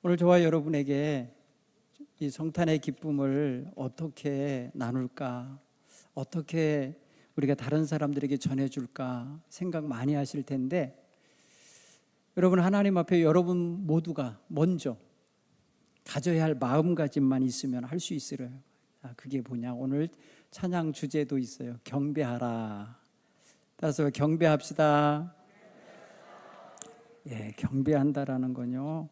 오늘 저와 여러분에게 이 성탄의 기쁨을 어떻게 나눌까, 어떻게 우리가 다른 사람들에게 전해줄까 생각 많이 하실 텐데, 여러분, 하나님 앞에 여러분 모두가 먼저 가져야 할 마음가짐만 있으면 할 수 있어요. 그게 뭐냐? 오늘 찬양 주제도 있어요. 경배하라. 따라서 경배합시다. 경배한다라는 건요,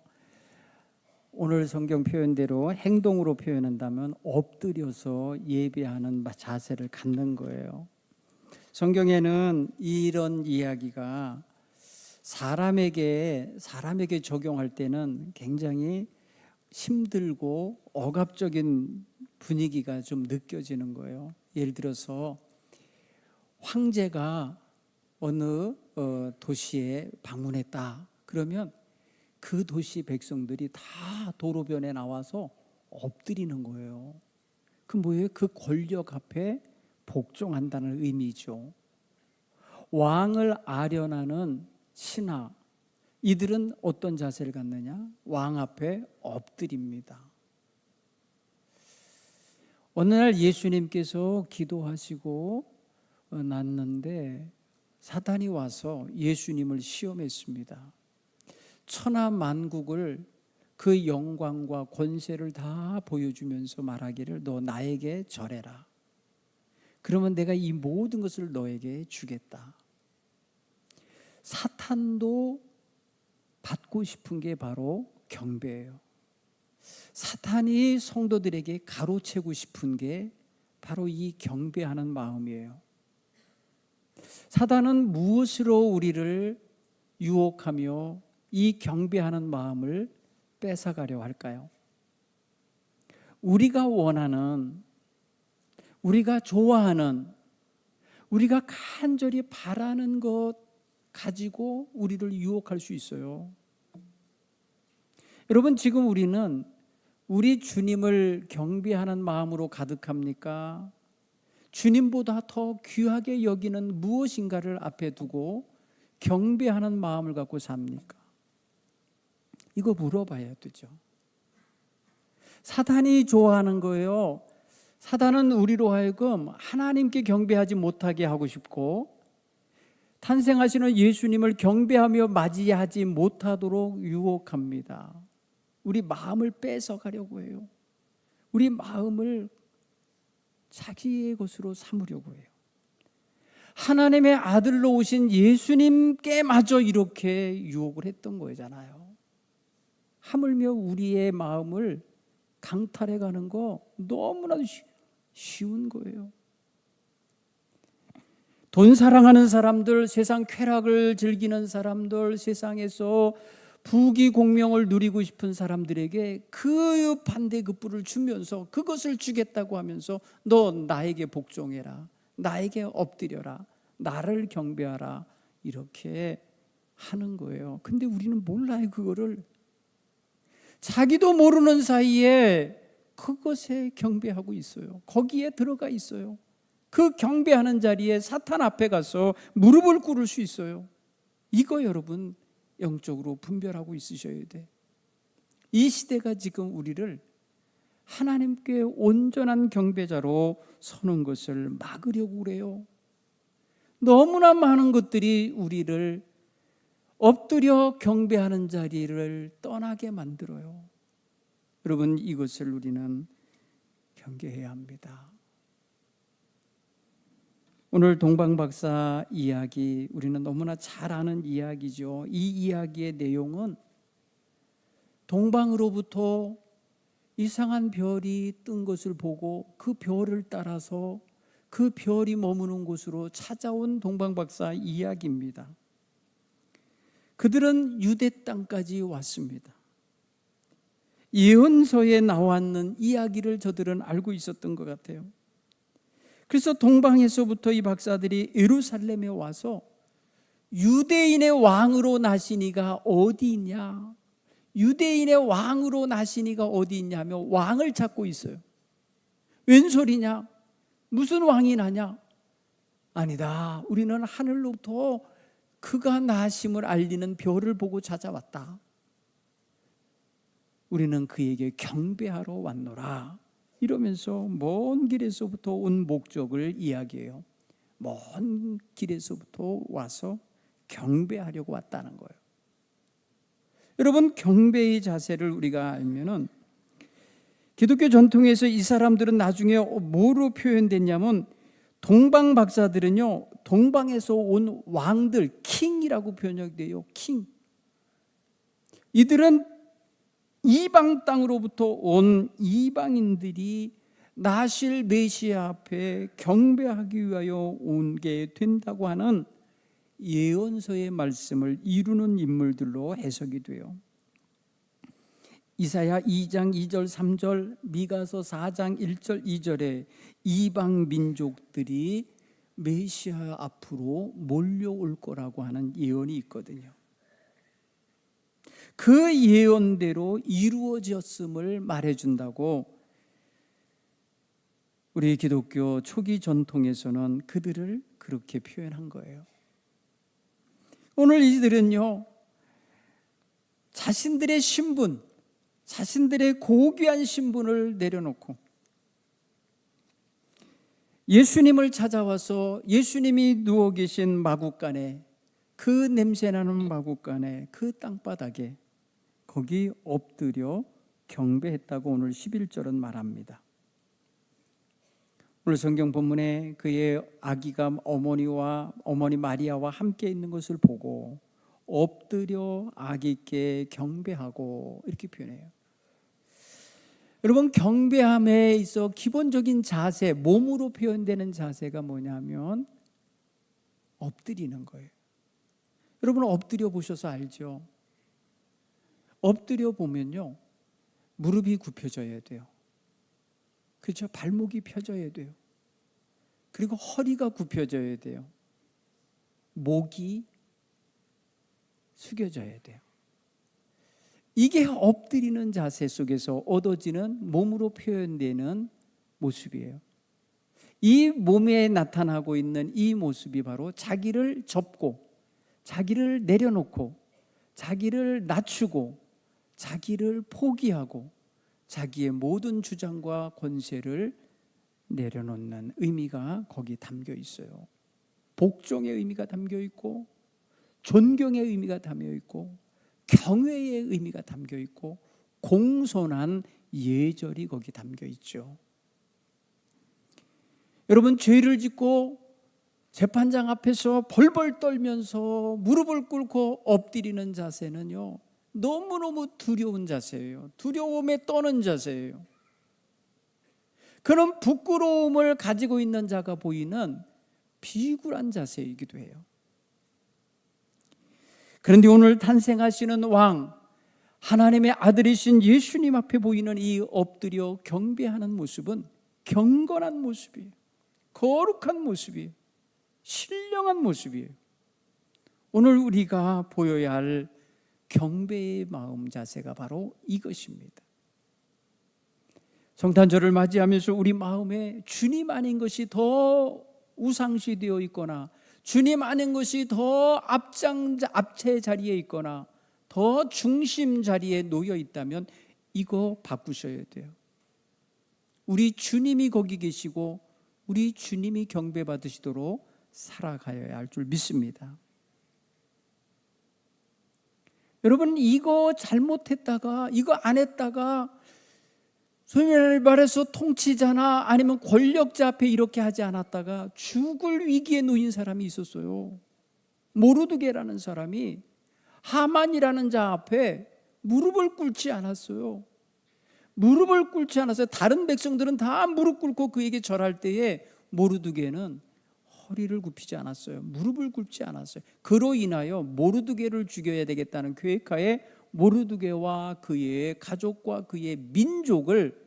오늘 성경 표현대로 행동으로 표현한다면 엎드려서 예배하는 자세를 갖는 거예요. 성경에는 이런 이야기가 사람에게 적용할 때는 굉장히 힘들고 억압적인 분위기가 좀 느껴지는 거예요. 예를 들어서 황제가 어느 도시에 방문했다. 그러면 그 도시 백성들이 다 도로변에 나와서 엎드리는 거예요. 그 뭐예요? 그 권력 앞에 복종한다는 의미죠. 왕을 아련하는 신하, 이들은 어떤 자세를 갖느냐? 왕 앞에 엎드립니다. 어느 날 예수님께서 기도하시고 났는데 사탄이 와서 예수님을 시험했습니다. 천하 만국을 그 영광과 권세를 다 보여주면서 말하기를 너 나에게 절해라. 그러면 내가 이 모든 것을 너에게 주겠다. 사탄도 받고 싶은 게 바로 경배예요. 사탄이 성도들에게 가로채고 싶은 게 바로 이 경배하는 마음이에요. 사탄은 무엇으로 우리를 유혹하며 이 경배하는 마음을 뺏어가려 할까요? 우리가 원하는, 우리가 좋아하는, 우리가 간절히 바라는 것 가지고 우리를 유혹할 수 있어요. 여러분, 지금 우리는 우리 주님을 경배하는 마음으로 가득합니까? 주님보다 더 귀하게 여기는 무엇인가를 앞에 두고 경배하는 마음을 갖고 삽니까? 이거 물어봐야 되죠. 사탄이 좋아하는 거예요. 사탄은 우리로 하여금 하나님께 경배하지 못하게 하고 싶고, 탄생하시는 예수님을 경배하며 맞이하지 못하도록 유혹합니다. 우리 마음을 뺏어가려고 해요. 우리 마음을 자기의 것으로 삼으려고 해요. 하나님의 아들로 오신 예수님께마저 이렇게 유혹을 했던 거잖아요. 하물며 우리의 마음을 강탈해 가는 거 너무나도 쉬운 거예요. 돈 사랑하는 사람들, 세상 쾌락을 즐기는 사람들, 세상에서 부귀공명을 누리고 싶은 사람들에게 그 반대급부를 주면서 그것을 주겠다고 하면서 너 나에게 복종해라, 나에게 엎드려라, 나를 경배하라, 이렇게 하는 거예요. 근데 우리는 몰라요. 그거를 자기도 모르는 사이에 그것에 경배하고 있어요. 거기에 들어가 있어요. 그 경배하는 자리에 사탄 앞에 가서 무릎을 꿇을 수 있어요. 이거 여러분 영적으로 분별하고 있으셔야 돼. 이 시대가 지금 우리를 하나님께 온전한 경배자로 서는 것을 막으려고 그래요. 너무나 많은 것들이 우리를 엎드려 경배하는 자리를 떠나게 만들어요. 여러분, 이것을 우리는 경계해야 합니다. 오늘 동방박사 이야기, 우리는 너무나 잘 아는 이야기죠. 이 이야기의 내용은 동방으로부터 이상한 별이 뜬 것을 보고 그 별을 따라서 그 별이 머무는 곳으로 찾아온 동방박사 이야기입니다. 그들은 유대 땅까지 왔습니다. 예언서에 나왔는 이야기를 저들은 알고 있었던 것 같아요. 그래서 동방에서부터 이 박사들이 예루살렘에 와서 유대인의 왕으로 나시니가 어디 있냐, 유대인의 왕으로 나시니가 어디 있냐 하며 왕을 찾고 있어요. 웬 소리냐? 무슨 왕이 나냐? 아니다, 우리는 하늘로부터 그가 나심을 알리는 별을 보고 찾아왔다. 우리는 그에게 경배하러 왔노라. 이러면서 먼 길에서부터 온 목적을 이야기해요. 먼 길에서부터 와서 경배하려고 왔다는 거예요. 여러분, 경배의 자세를 우리가 알면은 기독교 전통에서 이 사람들은 나중에 뭐로 표현됐냐면, 동방 박사들은요, 동방에서 온 왕들, 킹이라고 표현돼요. 킹. 이들은 이방 땅으로부터 온 이방인들이 나실 메시아 앞에 경배하기 위하여 온 게 된다고 하는 예언서의 말씀을 이루는 인물들로 해석이 돼요. 이사야 2장 2절 3절, 미가서 4장 1절 2절에 이방 민족들이 메시아 앞으로 몰려올 거라고 하는 예언이 있거든요. 그 예언대로 이루어졌음을 말해준다고 우리 기독교 초기 전통에서는 그들을 그렇게 표현한 거예요. 오늘 이들은요, 자신들의 신분, 자신들의 고귀한 신분을 내려놓고 예수님을 찾아와서 예수님이 누워 계신 마구간에, 그 냄새나는 마구간에, 그 땅바닥에 거기 엎드려 경배했다고 오늘 11절은 말합니다. 오늘 성경 본문에 그의 아기가 어머니 마리아와 함께 있는 것을 보고 엎드려 아기께 경배하고, 이렇게 표현해요. 여러분, 경배함에 있어 기본적인 자세, 몸으로 표현되는 자세가 뭐냐면 엎드리는 거예요. 여러분, 엎드려 보셔서 알죠? 엎드려 보면요, 무릎이 굽혀져야 돼요. 그렇죠? 발목이 펴져야 돼요. 그리고 허리가 굽혀져야 돼요. 목이 숙여져야 돼요. 이게 엎드리는 자세 속에서 얻어지는 몸으로 표현되는 모습이에요. 이 몸에 나타나고 있는 이 모습이 바로 자기를 접고, 자기를 내려놓고, 자기를 낮추고, 자기를 포기하고, 자기의 모든 주장과 권세를 내려놓는 의미가 거기 담겨 있어요. 복종의 의미가 담겨 있고, 존경의 의미가 담겨 있고, 경외의 의미가 담겨 있고, 공손한 예절이 거기 담겨 있죠. 여러분, 죄를 짓고 재판장 앞에서 벌벌 떨면서 무릎을 꿇고 엎드리는 자세는요, 너무너무 두려운 자세예요. 두려움에 떠는 자세예요. 그런 부끄러움을 가지고 있는 자가 보이는 비굴한 자세이기도 해요. 그런데 오늘 탄생하시는 왕, 하나님의 아들이신 예수님 앞에 보이는 이 엎드려 경배하는 모습은 경건한 모습이에요. 거룩한 모습이에요. 신령한 모습이에요. 오늘 우리가 보여야 할 경배의 마음 자세가 바로 이것입니다. 성탄절을 맞이하면서 우리 마음에 주님 아닌 것이 더 우상시되어 있거나, 주님 아닌 것이 더 앞체 자리에 있거나, 더 중심 자리에 놓여 있다면 이거 바꾸셔야 돼요. 우리 주님이 거기 계시고 우리 주님이 경배받으시도록 살아가야 할 줄 믿습니다. 여러분, 이거 잘못했다가, 이거 안 했다가, 소위 말해서 통치자나 아니면 권력자 앞에 이렇게 하지 않았다가 죽을 위기에 놓인 사람이 있었어요. 모르드게라는 사람이 하만이라는 자 앞에 무릎을 꿇지 않았어요. 무릎을 꿇지 않았어요. 다른 백성들은 다 무릎 꿇고 그에게 절할 때에 모르드게는 허리를 굽히지 않았어요. 무릎을 꿇지 않았어요. 그로 인하여 모르드게를 죽여야 되겠다는 계획하에 모르드게와 그의 가족과 그의 민족을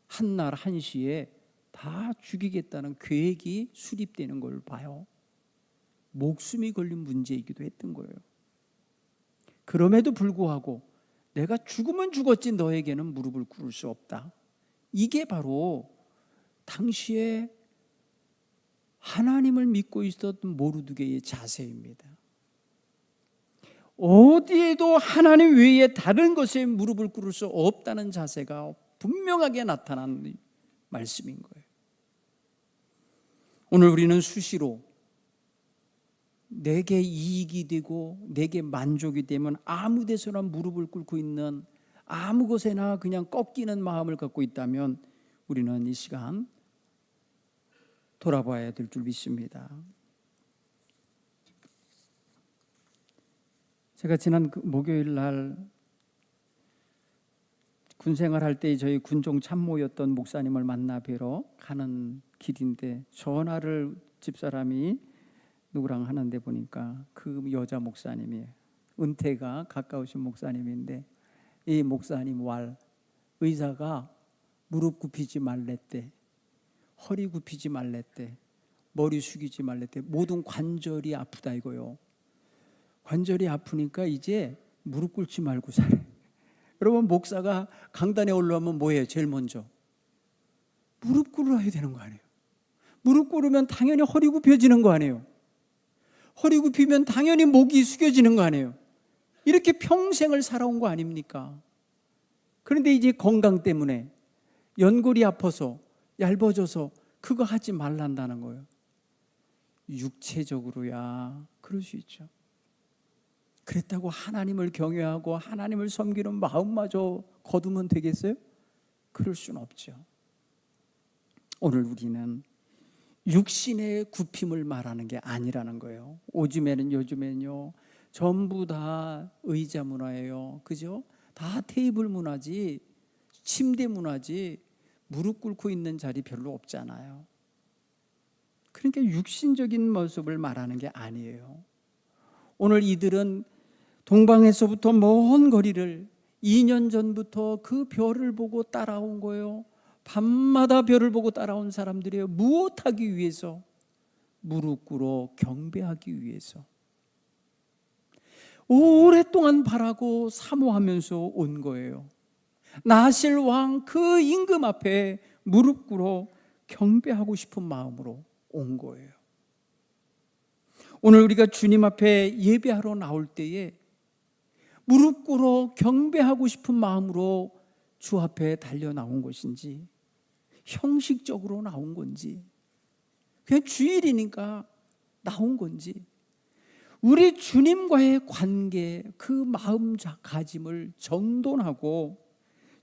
한날 한시에 다 죽이겠다는 계획이 수립되는 걸 봐요. 목숨이 걸린 문제이기도 했던 거예요. 그럼에도 불구하고 내가 죽으면 죽었지 너에게는 무릎을 꿇을 수 없다. 이게 바로 당시에 하나님을 믿고 있었던 모르드게의 자세입니다. 어디에도 하나님 외에 다른 것에 무릎을 꿇을 수 없다는 자세가 분명하게 나타난 말씀인 거예요. 오늘 우리는 수시로 내게 이익이 되고 내게 만족이 되면 아무 데서나 무릎을 꿇고 있는, 아무 곳에나 그냥 꺾이는 마음을 갖고 있다면 우리는 이 시간 돌아봐야 될 줄 믿습니다. 제가 지난 목요일 날 군생활할 때 저희 군종 참모였던 목사님을 만나 뵈러 가는 길인데 전화를 집사람이 누구랑 하는데 보니까 그 여자 목사님이에요. 은퇴가 가까우신 목사님인데 이 목사님 의사가 무릎 굽히지 말랬대, 허리 굽히지 말랬대, 머리 숙이지 말랬대. 모든 관절이 아프다 이거요. 관절이 아프니까 이제 무릎 꿇지 말고 살아. 여러분, 목사가 강단에 올라오면 뭐예요? 제일 먼저 무릎 꿇어야 되는 거 아니에요? 무릎 꿇으면 당연히 허리 굽혀지는 거 아니에요? 허리 굽히면 당연히 목이 숙여지는 거 아니에요? 이렇게 평생을 살아온 거 아닙니까? 그런데 이제 건강 때문에 연골이 아파서 얇아져서 그거 하지 말란다는 거예요. 육체적으로야 그럴 수 있죠. 그랬다고 하나님을 경외하고 하나님을 섬기는 마음마저 거두면 되겠어요? 그럴 수는 없죠. 오늘 우리는 육신의 굽힘을 말하는 게 아니라는 거예요. 요즘에는요 전부 다 의자 문화예요. 그죠? 다 테이블 문화지, 침대 문화지, 무릎 꿇고 있는 자리 별로 없잖아요. 그러니까 육신적인 모습을 말하는 게 아니에요. 오늘 이들은 동방에서부터 먼 거리를 2년 전부터 그 별을 보고 따라온 거예요. 밤마다 별을 보고 따라온 사람들이에요. 무엇하기 위해서? 무릎 꿇어 경배하기 위해서. 오랫동안 바라고 사모하면서 온 거예요. 나실 왕 그 임금 앞에 무릎 꿇어 경배하고 싶은 마음으로 온 거예요. 오늘 우리가 주님 앞에 예배하러 나올 때에 무릎 꿇어 경배하고 싶은 마음으로 주 앞에 달려 나온 것인지, 형식적으로 나온 건지, 그냥 주일이니까 나온 건지, 우리 주님과의 관계, 그 마음가짐을 정돈하고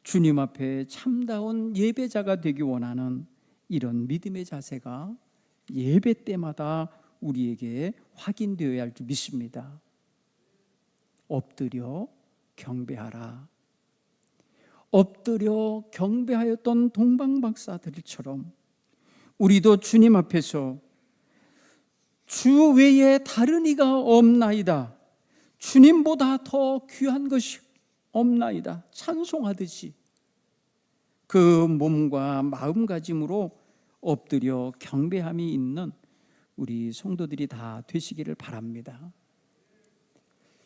주님 앞에 참다운 예배자가 되기 원하는 이런 믿음의 자세가 예배 때마다 우리에게 확인되어야 할 줄 믿습니다. 엎드려 경배하라. 엎드려 경배하였던 동방박사들처럼 우리도 주님 앞에서 주 외에 다른 이가 없나이다, 주님보다 더 귀한 것이 없나이다 찬송하듯이 그 몸과 마음가짐으로 엎드려 경배함이 있는 우리 성도들이 다 되시기를 바랍니다.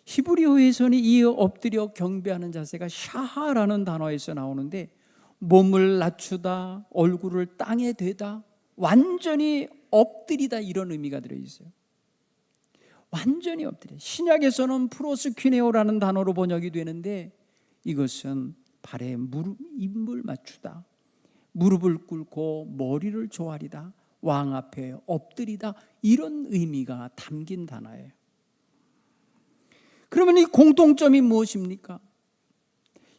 히브리어에서는 이 엎드려 경배하는 자세가 샤하라는 단어에서 나오는데 몸을 낮추다, 얼굴을 땅에 대다, 완전히 엎드리다 이런 의미가 들어있어요. 완전히 엎드려. 신약에서는 프로스퀴네오라는 단어로 번역이 되는데 이것은 발에 입을 맞추다, 무릎을 꿇고 머리를 조아리다, 왕 앞에 엎드리다 이런 의미가 담긴 단어예요. 그러면 이 공통점이 무엇입니까?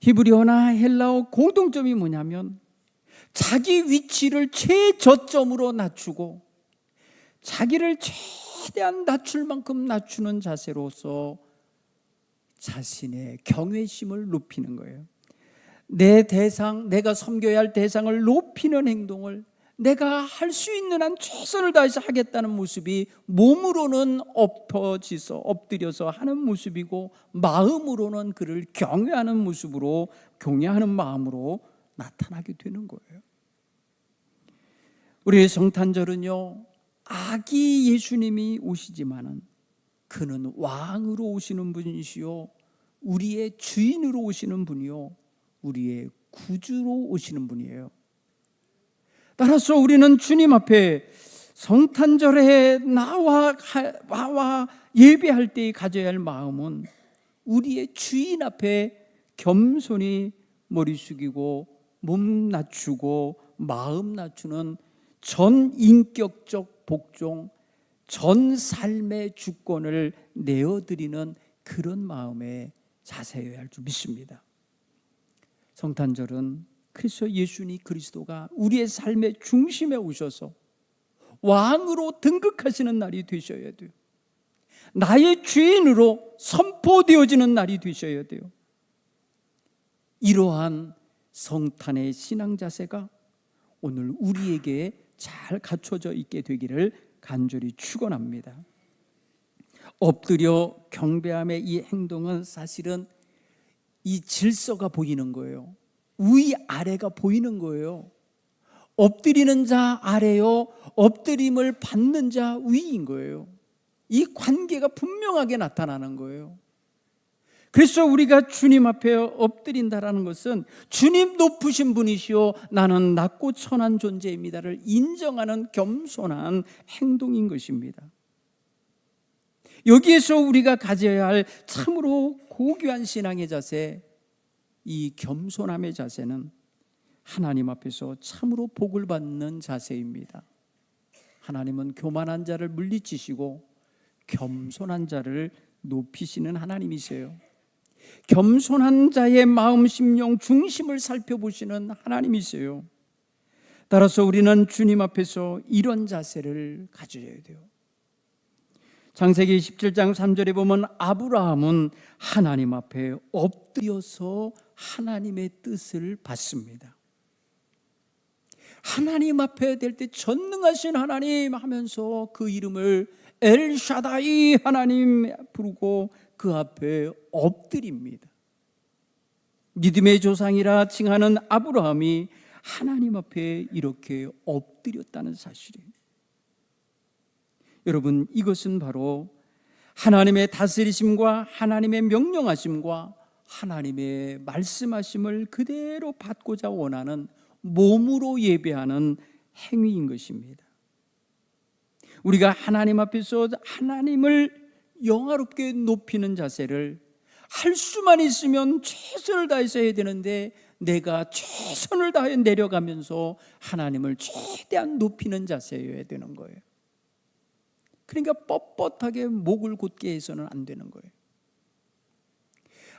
히브리어나 헬라어 공통점이 뭐냐면 자기 위치를 최저점으로 낮추고 자기를 최대한 낮출 만큼 낮추는 자세로서 자신의 경외심을 높이는 거예요. 내 대상, 내가 섬겨야 할 대상을 높이는 행동을 내가 할 수 있는 한 최선을 다해서 하겠다는 모습이 몸으로는 엎드려서 하는 모습이고 마음으로는 그를 경외하는 모습으로, 경외하는 마음으로 나타나게 되는 거예요. 우리의 성탄절은요, 아기 예수님이 오시지만은 그는 왕으로 오시는 분이시요, 우리의 주인으로 오시는 분이요, 우리의 구주로 오시는 분이에요. 따라서 우리는 주님 앞에 성탄절에 나와 예배할 때 가져야 할 마음은 우리의 주인 앞에 겸손히 머리 숙이고 몸 낮추고 마음 낮추는 전 인격적 복종, 전 삶의 주권을 내어드리는 그런 마음의 자세여야 할 줄 믿습니다. 성탄절은 그리스도 예수님 그리스도가 우리의 삶의 중심에 오셔서 왕으로 등극하시는 날이 되셔야 돼요. 나의 주인으로 선포되어지는 날이 되셔야 돼요. 이러한 성탄의 신앙 자세가 오늘 우리에게 잘 갖춰져 있게 되기를 간절히 축원합니다. 엎드려 경배함의 이 행동은 사실은 이 질서가 보이는 거예요. 위 아래가 보이는 거예요. 엎드리는 자 아래요, 엎드림을 받는 자 위인 거예요. 이 관계가 분명하게 나타나는 거예요. 그래서 우리가 주님 앞에 엎드린다라는 것은 주님 높으신 분이시오, 나는 낮고 천한 존재입니다를 인정하는 겸손한 행동인 것입니다. 여기에서 우리가 가져야 할 참으로 고귀한 신앙의 자세, 이 겸손함의 자세는 하나님 앞에서 참으로 복을 받는 자세입니다. 하나님은 교만한 자를 물리치시고 겸손한 자를 높이시는 하나님이세요. 겸손한 자의 마음, 심령, 중심을 살펴보시는 하나님이세요. 따라서 우리는 주님 앞에서 이런 자세를 가져야 돼요. 창세기 17장 3절에 보면 아브라함은 하나님 앞에 엎드려서 하나님의 뜻을 받습니다. 하나님 앞에 될 때 전능하신 하나님 하면서 그 이름을 엘샤다이 하나님 부르고 그 앞에 엎드립니다. 믿음의 조상이라 칭하는 아브라함이 하나님 앞에 이렇게 엎드렸다는 사실이에요. 여러분, 이것은 바로 하나님의 다스리심과 하나님의 명령하심과 하나님의 말씀하심을 그대로 받고자 원하는 몸으로 예배하는 행위인 것입니다. 우리가 하나님 앞에서 하나님을 영화롭게 높이는 자세를 할 수만 있으면 최선을 다해서 해야 되는데, 내가 최선을 다해 내려가면서 하나님을 최대한 높이는 자세여야 되는 거예요. 그러니까 뻣뻣하게 목을 곧게 해서는 안 되는 거예요.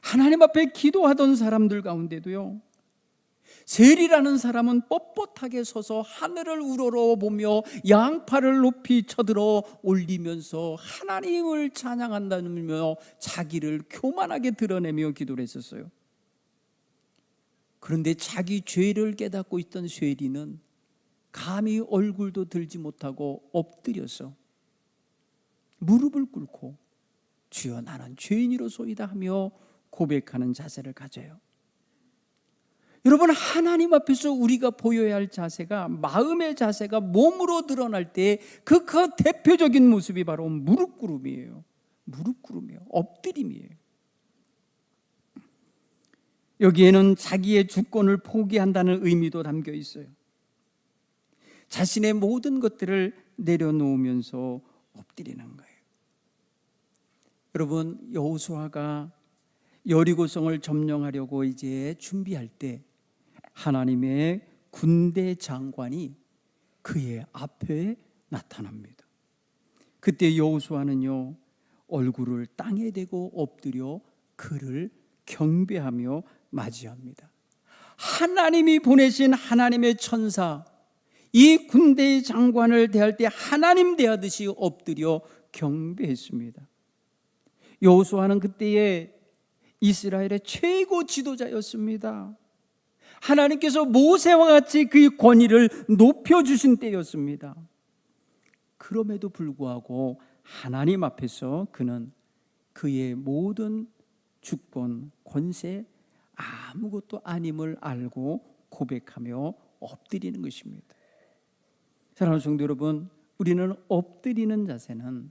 하나님 앞에 기도하던 사람들 가운데도요, 셀이라는 사람은 뻣뻣하게 서서 하늘을 우러러보며 양팔을 높이 쳐들어 올리면서 하나님을 찬양한다며 자기를 교만하게 드러내며 기도를 했었어요. 그런데 자기 죄를 깨닫고 있던 셀이는 감히 얼굴도 들지 못하고 엎드려서 무릎을 꿇고 주여 나는 죄인이로소이다 하며 고백하는 자세를 가져요. 여러분, 하나님 앞에서 우리가 보여야 할 자세가, 마음의 자세가 몸으로 드러날 때 그 대표적인 모습이 바로 무릎 꿇음이에요. 무릎 꿇음이에요. 엎드림이에요. 여기에는 자기의 주권을 포기한다는 의미도 담겨 있어요. 자신의 모든 것들을 내려놓으면서 엎드리는 거예요. 여러분, 여호수아가 여리고성을 점령하려고 이제 준비할 때 하나님의 군대 장관이 그의 앞에 나타납니다. 그때 여호수아는요, 얼굴을 땅에 대고 엎드려 그를 경배하며 맞이합니다. 하나님이 보내신 하나님의 천사, 이 군대의 장관을 대할 때 하나님 대하듯이 엎드려 경배했습니다. 여호수아는 그때의 이스라엘의 최고 지도자였습니다. 하나님께서 모세와 같이 그 권위를 높여주신 때였습니다. 그럼에도 불구하고 하나님 앞에서 그는 그의 모든 주권, 권세 아무것도 아님을 알고 고백하며 엎드리는 것입니다. 사랑하는 성도 여러분, 우리는 엎드리는 자세는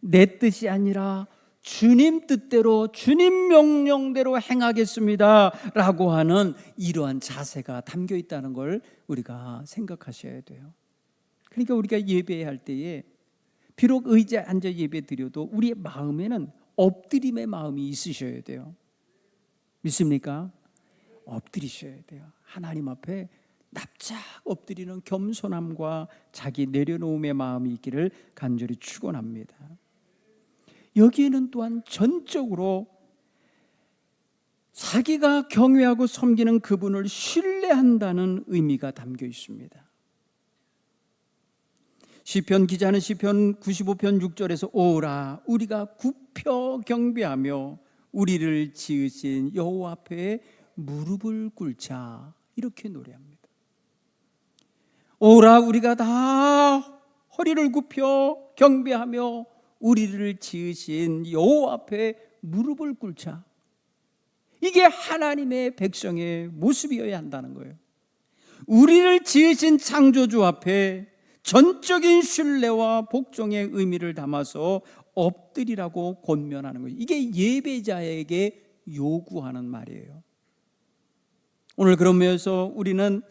내 뜻이 아니라 주님 뜻대로, 주님 명령대로 행하겠습니다 라고 하는 이러한 자세가 담겨 있다는 걸 우리가 생각하셔야 돼요. 그러니까 우리가 예배할 때에 비록 의자에 앉아 예배 드려도 우리의 마음에는 엎드림의 마음이 있으셔야 돼요. 믿습니까? 엎드리셔야 돼요. 하나님 앞에 납작 엎드리는 겸손함과 자기 내려놓음의 마음이 있기를 간절히 축원합니다. 여기에는 또한 전적으로 자기가 경외하고 섬기는 그분을 신뢰한다는 의미가 담겨 있습니다. 시편 기자는 시편 95편 6절에서 오라 우리가 굽혀 경배하며 우리를 지으신 여호와 앞에 무릎을 꿇자 이렇게 노래합니다. 오라 우리가 다 허리를 굽혀 경배하며 우리를 지으신 여호와 앞에 무릎을 꿇자. 이게 하나님의 백성의 모습이어야 한다는 거예요. 우리를 지으신 창조주 앞에 전적인 신뢰와 복종의 의미를 담아서 엎드리라고 권면하는 거예요. 이게 예배자에게 요구하는 말이에요. 오늘 그러면서 우리는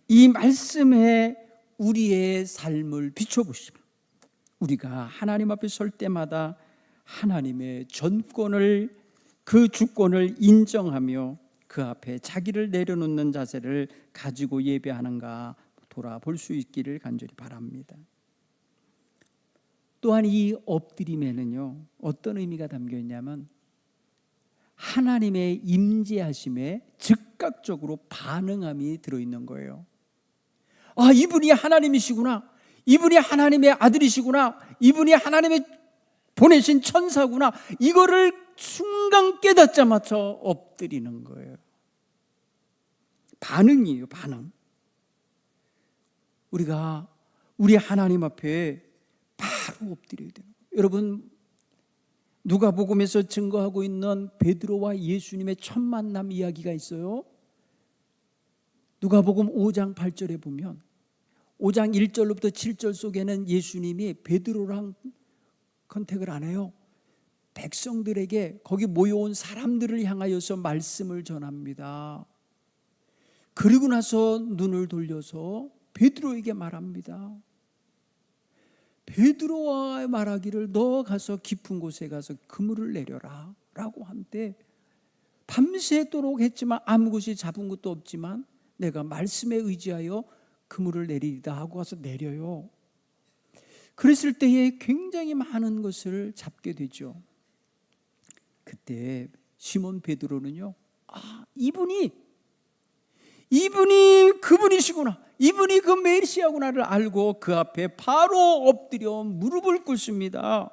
이 말씀에 우리의 삶을 비춰보시면 우리가 하나님 앞에 설 때마다 하나님의 전권을 그 주권을 인정하며 그 앞에 자기를 내려놓는 자세를 가지고 예배하는가 돌아볼 수 있기를 간절히 바랍니다. 또한 이 엎드림에는요 어떤 의미가 담겨 있냐면 하나님의 임재하심에 즉각적으로 반응함이 들어있는 거예요. 아, 이분이 하나님이시구나, 이분이 하나님의 아들이시구나, 이분이 하나님의 보내신 천사구나, 이거를 순간 깨닫자마자 엎드리는 거예요. 반응이에요. 반응. 우리가 우리 하나님 앞에 바로 엎드려야 돼요. 여러분, 누가복음에서 증거하고 있는 베드로와 예수님의 첫 만남 이야기가 있어요. 누가복음 5장 8절에 보면 5장 1절로부터 7절 속에는 예수님이 베드로랑 컨택을 안 해요. 백성들에게 거기 모여온 사람들을 향하여서 말씀을 전합니다. 그리고 나서 눈을 돌려서 베드로에게 말합니다. 베드로와 말하기를 너 가서 깊은 곳에 가서 그물을 내려라 라고 한때 밤새도록 했지만 아무 곳이 잡은 것도 없지만 내가 말씀에 의지하여 그물을 내리리다 하고 가서 내려요. 그랬을 때에 굉장히 많은 것을 잡게 되죠. 그때 시몬 베드로는요, 아, 이분이 그분이시구나, 이분이 그 메시아구나를 알고 그 앞에 바로 엎드려 무릎을 꿇습니다.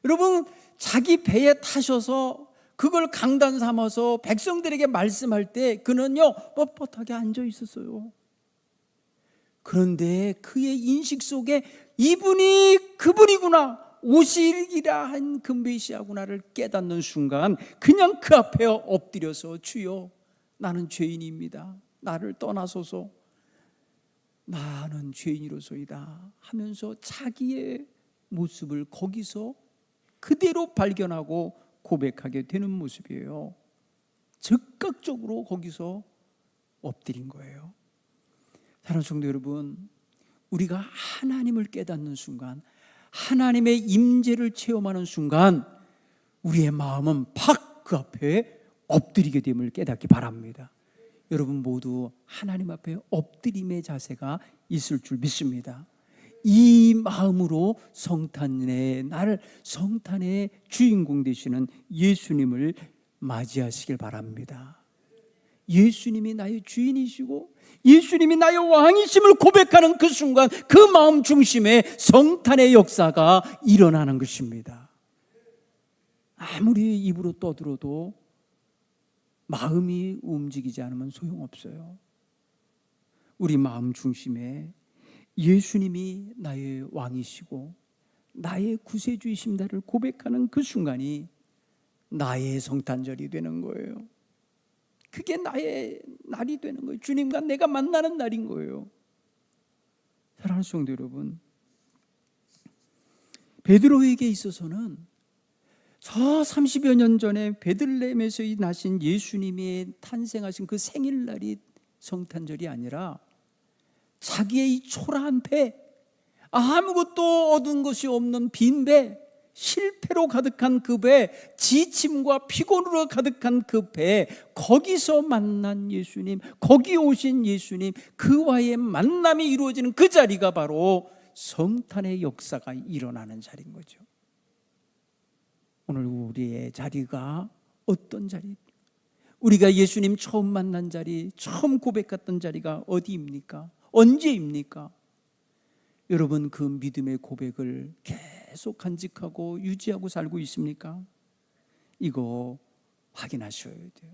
여러분, 자기 배에 타셔서 그걸 강단 삼아서 백성들에게 말씀할 때 그는요 뻣뻣하게 앉아 있었어요. 그런데 그의 인식 속에 이분이 그분이구나, 오시리라 한 그 메시아구나를 깨닫는 순간 그냥 그 앞에 엎드려서 주여 나는 죄인입니다, 나를 떠나소서, 나는 죄인이로소이다 하면서 자기의 모습을 거기서 그대로 발견하고 고백하게 되는 모습이에요. 즉각적으로 거기서 엎드린 거예요. 사랑하는 성도 여러분, 우리가 하나님을 깨닫는 순간, 하나님의 임재를 체험하는 순간 우리의 마음은 팍 그 앞에 엎드리게 됨을 깨닫기 바랍니다. 여러분 모두 하나님 앞에 엎드림의 자세가 있을 줄 믿습니다. 이 마음으로 성탄의 날, 성탄의 주인공 되시는 예수님을 맞이하시길 바랍니다. 예수님이 나의 주인이시고 예수님이 나의 왕이심을 고백하는 그 순간 그 마음 중심에 성탄의 역사가 일어나는 것입니다. 아무리 입으로 떠들어도 마음이 움직이지 않으면 소용없어요. 우리 마음 중심에 예수님이 나의 왕이시고 나의 구세주이심다를 고백하는 그 순간이 나의 성탄절이 되는 거예요. 그게 나의 날이 되는 거예요. 주님과 내가 만나는 날인 거예요. 사랑하는 성도 여러분, 베드로에게 있어서는 저 30여 년 전에 베들레헴에서 나신 예수님이 탄생하신 그 생일날이 성탄절이 아니라 자기의 이 초라한 배, 아무것도 얻은 것이 없는 빈 배, 실패로 가득한 그 배, 지침과 피곤으로 가득한 그 배, 거기서 만난 예수님, 거기 오신 예수님, 그와의 만남이 이루어지는 그 자리가 바로 성탄의 역사가 일어나는 자리인 거죠. 오늘 우리의 자리가 어떤 자리입니까? 우리가 예수님 처음 만난 자리, 처음 고백했던 자리가 어디입니까? 언제입니까? 여러분, 그 믿음의 고백을 계속 간직하고 유지하고 살고 있습니까? 이거 확인하셔야 돼요.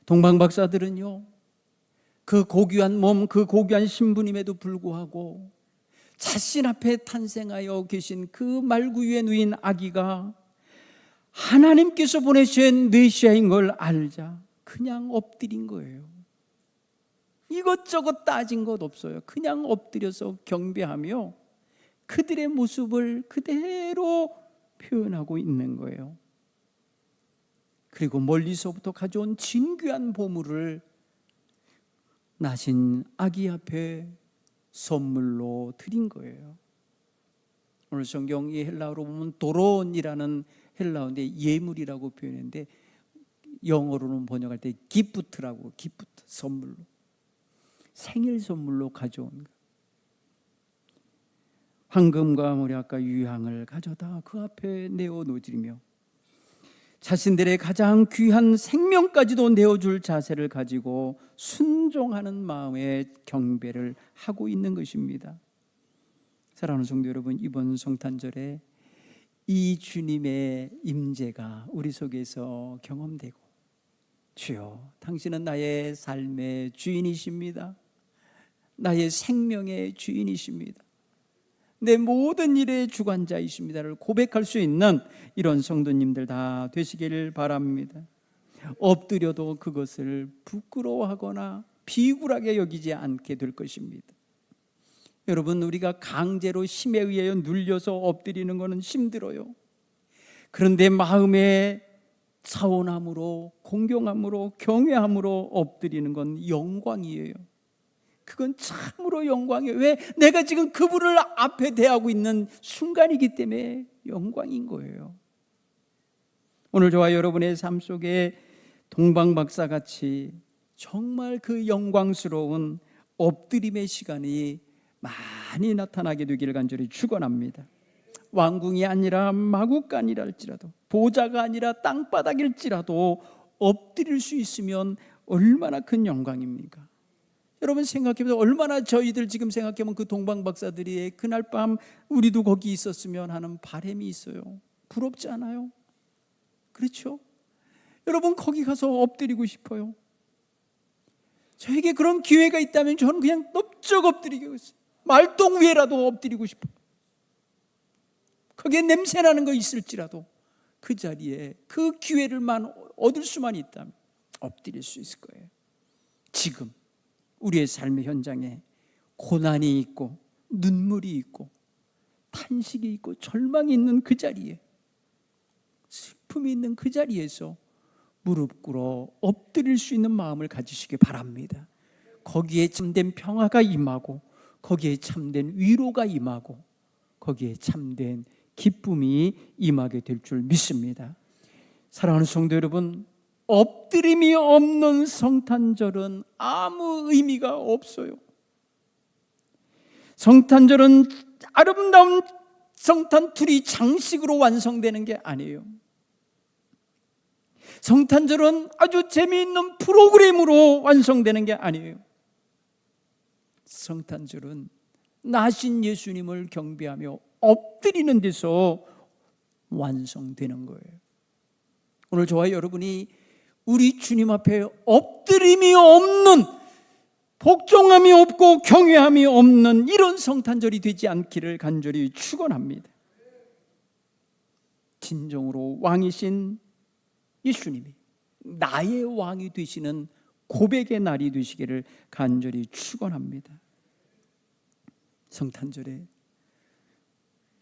동방 박사들은요, 그 고귀한 몸, 그 고귀한 신부님에도 불구하고 자신 앞에 탄생하여 계신 그 말구 위에 누인 아기가 하나님께서 보내신 메시아인 걸 알자 그냥 엎드린 거예요. 이것저것 따진 것 없어요. 그냥 엎드려서 경배하며 그들의 모습을 그대로 표현하고 있는 거예요. 그리고 멀리서부터 가져온 진귀한 보물을 나신 아기 앞에 선물로 드린 거예요. 오늘 성경이 헬라어로 보면 도론이라는 헬라어인데 예물이라고 표현했는데 영어로는 번역할 때 기프트라고, 기프트, 선물로, 생일 선물로 가져온 것. 황금과 모략과 유향을 가져다 그 앞에 내어 놓으며 자신들의 가장 귀한 생명까지도 내어줄 자세를 가지고 순종하는 마음의 경배를 하고 있는 것입니다. 사랑하는 성도 여러분, 이번 성탄절에 이 주님의 임재가 우리 속에서 경험되고, 주여, 당신은 나의 삶의 주인이십니다. 나의 생명의 주인이십니다. 내 모든 일의 주관자이십니다를 고백할 수 있는 이런 성도님들 다 되시기를 바랍니다. 엎드려도 그것을 부끄러워하거나 비굴하게 여기지 않게 될 것입니다. 여러분, 우리가 강제로 힘에 의해 눌려서 엎드리는 것은 힘들어요. 그런데 마음의 차원함으로, 공경함으로, 경외함으로 엎드리는 건 영광이에요. 그건 참으로 영광이에요. 왜? 내가 지금 그분을 앞에 대하고 있는 순간이기 때문에 영광인 거예요. 오늘 저와 여러분의 삶 속에 동방박사같이 정말 그 영광스러운 엎드림의 시간이 많이 나타나게 되기를 간절히 축원합니다. 왕궁이 아니라 마국간이라 할지라도, 보좌가 아니라 땅바닥일지라도 엎드릴 수 있으면 얼마나 큰 영광입니까? 여러분 생각해보세요. 얼마나 저희들 지금 생각해보면 그 동방박사들이 그날 밤 우리도 거기 있었으면 하는 바람이 있어요. 부럽지 않아요? 그렇죠? 여러분, 거기 가서 엎드리고 싶어요. 저에게 그런 기회가 있다면 저는 그냥 넙적 엎드리겠어요. 말똥 위에라도 엎드리고 싶어요. 거기에 냄새나는 거 있을지라도 그 자리에 그 기회를만 얻을 수만 있다면 엎드릴 수 있을 거예요. 지금 우리의 삶의 현장에 고난이 있고 눈물이 있고 탄식이 있고 절망이 있는 그 자리에, 슬픔이 있는 그 자리에서 무릎 꿇어 엎드릴 수 있는 마음을 가지시기 바랍니다. 거기에 참된 평화가 임하고, 거기에 참된 위로가 임하고, 거기에 참된 기쁨이 임하게 될 줄 믿습니다. 사랑하는 성도 여러분, 엎드림이 없는 성탄절은 아무 의미가 없어요. 성탄절은 아름다운 성탄 트리 장식으로 완성되는 게 아니에요. 성탄절은 아주 재미있는 프로그램으로 완성되는 게 아니에요. 성탄절은 나신 예수님을 경배하며 엎드리는 데서 완성되는 거예요. 오늘 저와 여러분이 우리 주님 앞에 엎드림이 없는, 복종함이 없고 경외함이 없는 이런 성탄절이 되지 않기를 간절히 축원합니다. 진정으로 왕이신 예수님이 나의 왕이 되시는 고백의 날이 되시기를 간절히 축원합니다. 성탄절에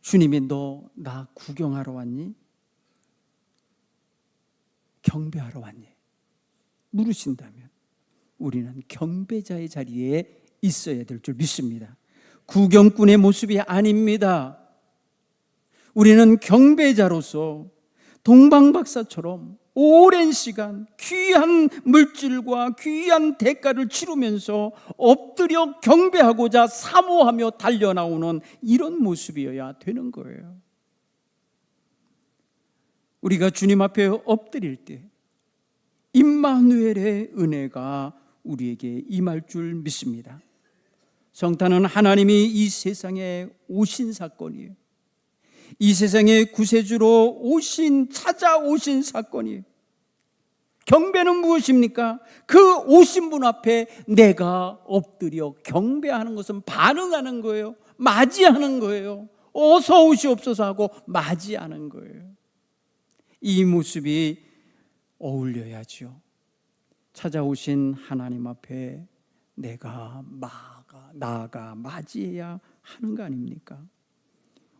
주님이 너 나 구경하러 왔니? 경배하러 왔니? 물으신다면 우리는 경배자의 자리에 있어야 될 줄 믿습니다. 구경꾼의 모습이 아닙니다. 우리는 경배자로서 동방박사처럼 오랜 시간 귀한 물질과 귀한 대가를 치르면서 엎드려 경배하고자 사모하며 달려나오는 이런 모습이어야 되는 거예요. 우리가 주님 앞에 엎드릴 때 임마누엘의 은혜가 우리에게 임할 줄 믿습니다. 성탄은 하나님이 이 세상에 오신 사건이에요. 이 세상에 구세주로 찾아오신 사건이에요. 경배는 무엇입니까? 그 오신 분 앞에 내가 엎드려 경배하는 것은 반응하는 거예요. 맞이하는 거예요. 어서 오시옵소서 하고 맞이하는 거예요. 이 모습이 어울려야죠. 찾아오신 하나님 앞에 내가 나아가 맞이해야 하는 거 아닙니까?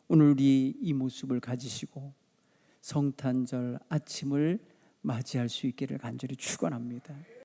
오늘 우리 이 모습을 가지시고 성탄절 아침을 맞이할 수 있기를 간절히 축원합니다.